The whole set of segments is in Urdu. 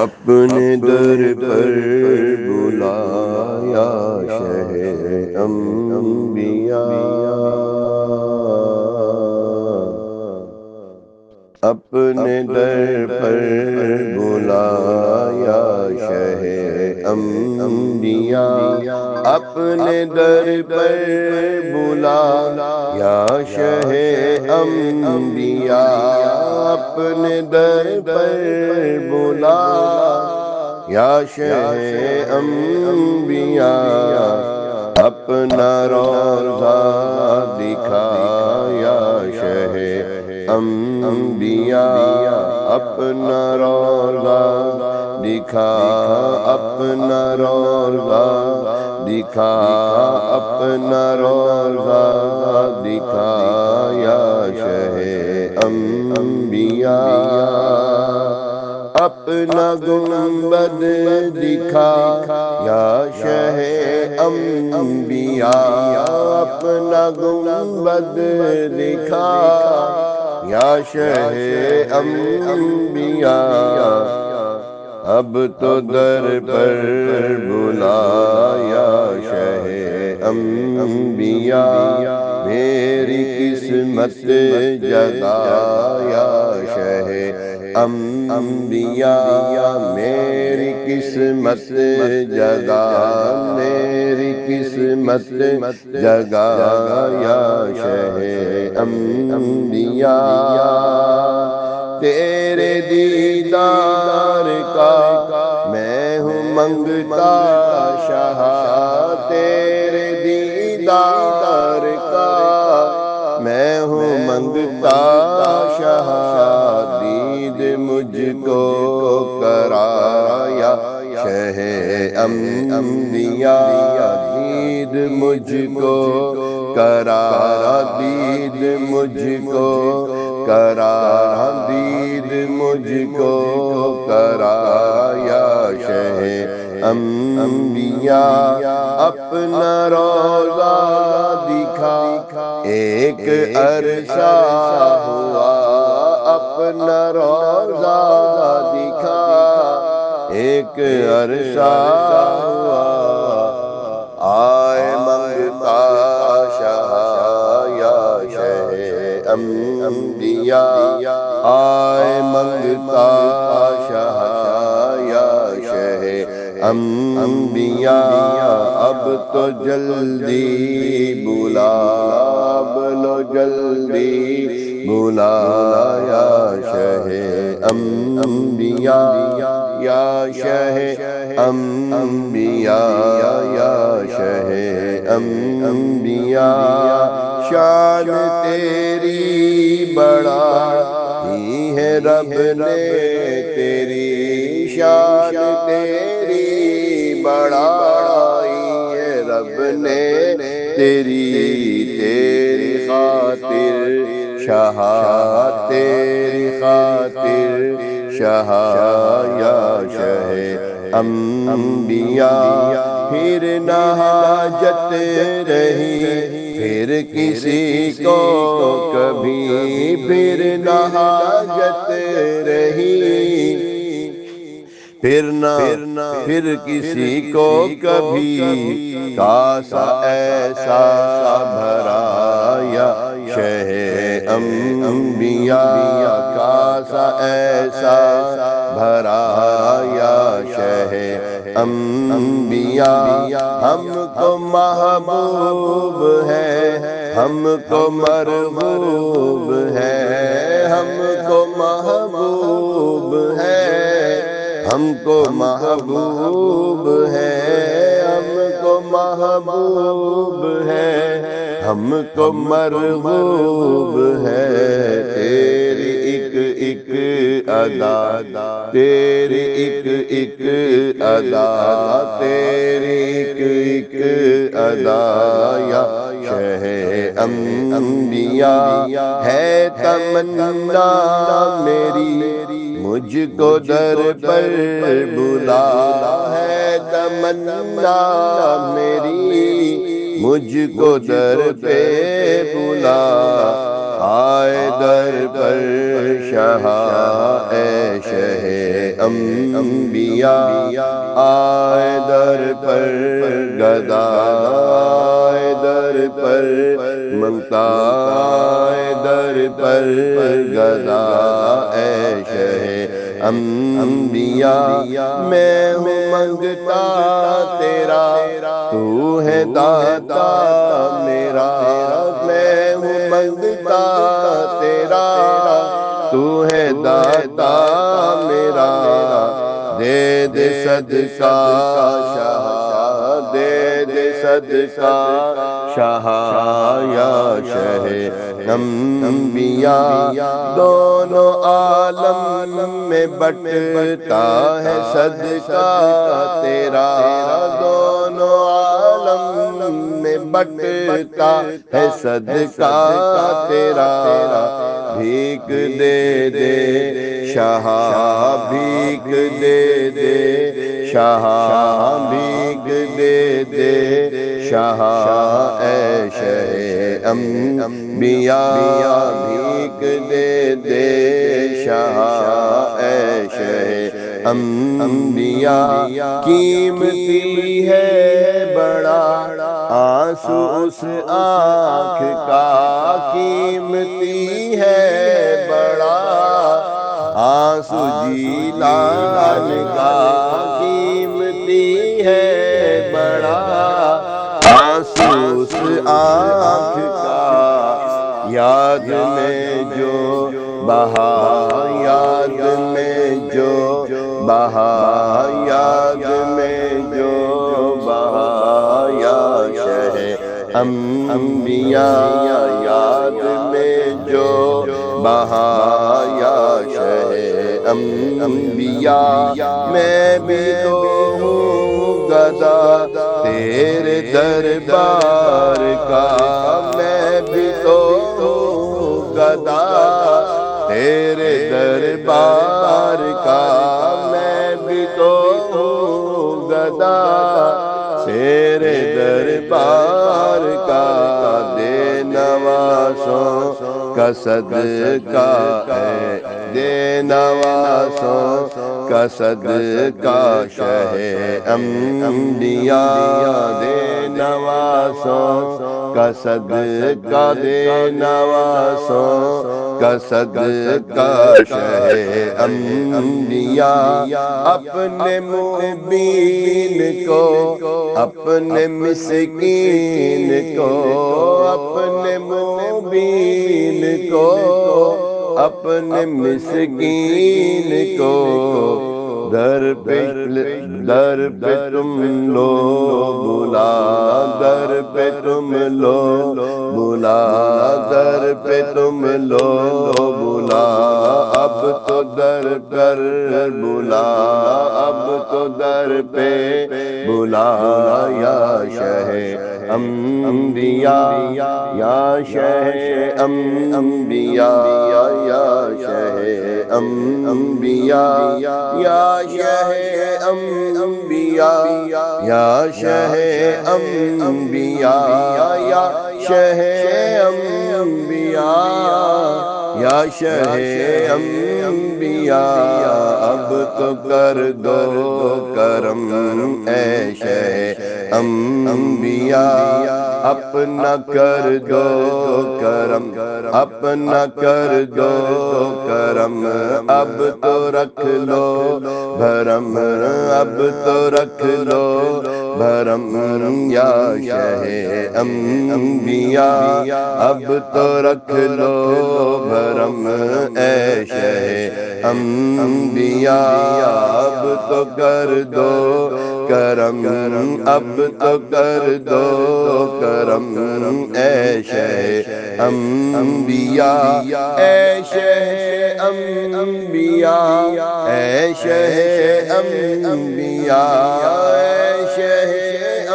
اپنے در پر بلایا شہ انبیاء، اپنے در پر بلایا شہ انبیاء، اپنے در پر بلایا شہ انبیاء، اپنے در پر بلایا شہ انبیاء، اپنا روضہ دکھایا شہ انبیاء، اپنا روضہ دکھا، اپنا روضہ دکھا، اپنا روضہ دکھایا شہ انبیاء، اپنا گنبد دکھایا شہ انبیاء، اپنا گنبد دکھایا شہ انبیاء، اب تو در پر بلایا شہ انبیاء، میری قسمت جگایا شہ انبیاء، میری قسمت جگا، میری قسمت جگایا شہ انبیاء، تیرے دیدار کا میں ہوں منگتا شاہ، تیرے دیدار کا میں ہوں منگتا شاہ، دید مجھ کو کرایا شہ انبیاء، دید مجھ کو کرا، دید مجھ کو کرا، دید مجھ کو کرایا شہ انبیاء، اپنا روضہ دکھا، ایک عرصہ ہوا اپنا روضہ دکھا، ایک عرصہ ہوا، آئے منگتا شاہ یا شہ انبیاء، آئے منگتا شاہ یا شہ انبیاء، اب تو جلدی بلا، اب لو جلدی بلایا شہ انبیاء، یا شہ انبیاء، یا شہ انبیاء، شان تیری بڑھائی ہے رب نے، تیری شان تیری بڑھائی ہے رب نے، تیری تیری خاطر شاہ، تیری خاطر شاہ یا شہ انبیاء، پھر نہ حاجت رہی پھر کسی کو کبھی، پھر نہ حاجت رہی پھر کسی کو کبھی، کاسا ایسا بھرایا شہ انبیاء، کاسا ایسا بھرایا شہ انبیاء، ہم کو محبوب ہے، ہم کو مرغوب ہے، ہم کو محبوب ہے، ہم کو محبوب ہے، ہم کو محبوب ہے، ہم کو مرغوب ہے، تیری ایک ایک ادا، تیری ایک ایک ادا، تیری ایک ایک ادا یا شہ انبیاء، ہے تمنا میری مجھ کو در پر بلا، ہے تمنا میری مجھ کو در پہ بلا، آئے در پر شاہ اے شہ انبیاء آئے در پر گدا آئے در پر منگتا آئے در پر گدا اے شہ انبیاء میں ہوں منگتا تیرا تو ہے داتا میرا میں ہوں منگتا تیرا تو ہے داتا میرا دے دے صدقہ شاہ دے دے صدقہ شاہ یا شہ انبیاء دونوں عالم میں بٹتا ہے صدقہ تیرا دونوں عالم میں بٹتا ہے صدقہ تیرا بھیک دے دے شاہ بھیک دے دے شاہ بھیک دے دے شاہ اے شہ انبیاء بھیک دے دے شاہ اے شہ انبیاء قیمتی ہے بڑا آنسو اس آنکھ کا قیمتی ہے بڑا آنسو جیلان کا قیمتی ہے بڑا آنسو اس آنکھ کا یاد میں جو بہا یاد میں جو بہا یاد میں جو بہا یا شہ انبیاء یاد میں جو بہا یا شہ انبیاء میں بھی تو ہوں گدا تیرے دربار کا میں بھی تو ہوں گدا تیرے دربار کا میں بھی تو ہوں گدا تیرے دربار کا دے نوازوں کا صدقہ ہے دے نوازوں کا صدقہ شہ انبیاء دے نوازوں کا صدقہ دے نوازوں کا صدقہ شہ انبیاء اپنے مبین کو اپنے مسکین کو اپنے مبین کو اپنے مسکین کو در پہ تم لو بلا در پہ تم لو بلا در پہ تم لو بلا اب تو در پر بلا اب تو در پہ بلا یا شہ انبیاء یا شہ انبیاء یا شہ انبیاء یا شہ انبیاء یا شہ انبیاء یا شہ انبیاء یا شہ انبیاء اب تو کر دو کرم اے شہ انبیاء اپنا کر دو کرم اپنا کر دو کرم اب تو رکھ لو بھرم اب تو رکھ لو بھرم یا شہ انبیاء اب تو رکھ لو بھرم اے شہ انبیاء اب تو کر دو کرم اب تو کر دو کرم اے شہ انبیاء اے شہ انبیاء اے شہ انبیاء اے شہ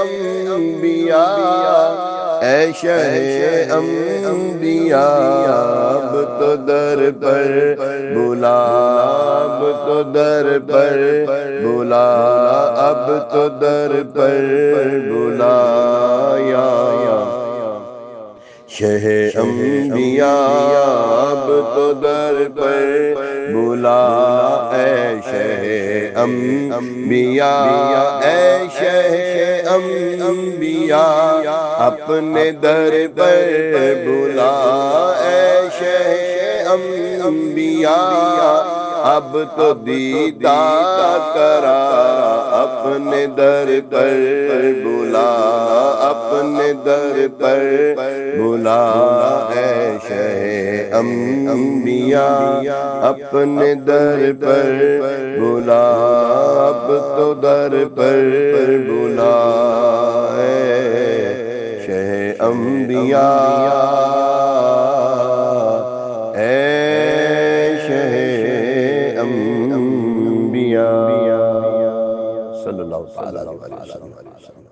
انبیاء اے شہ انبیاء اب تو در پر بلا اب تو در پر بلا اب تو در پر بلا یا شہ انبیاء اب تو در پر بلا اے شہ انبیاء اے شہ انبیاء اپنے در پر بلا اے شہ انبیاء اب تو دیدار کرا اپنے در پر بلا اپنے در پر بلا اے شہ انبیاء اپنے در پر بلا اب تو در پر بلا اے شہ انبیاء اے شہ انبیاء صلی اللہ تعالی علیہ وسلم.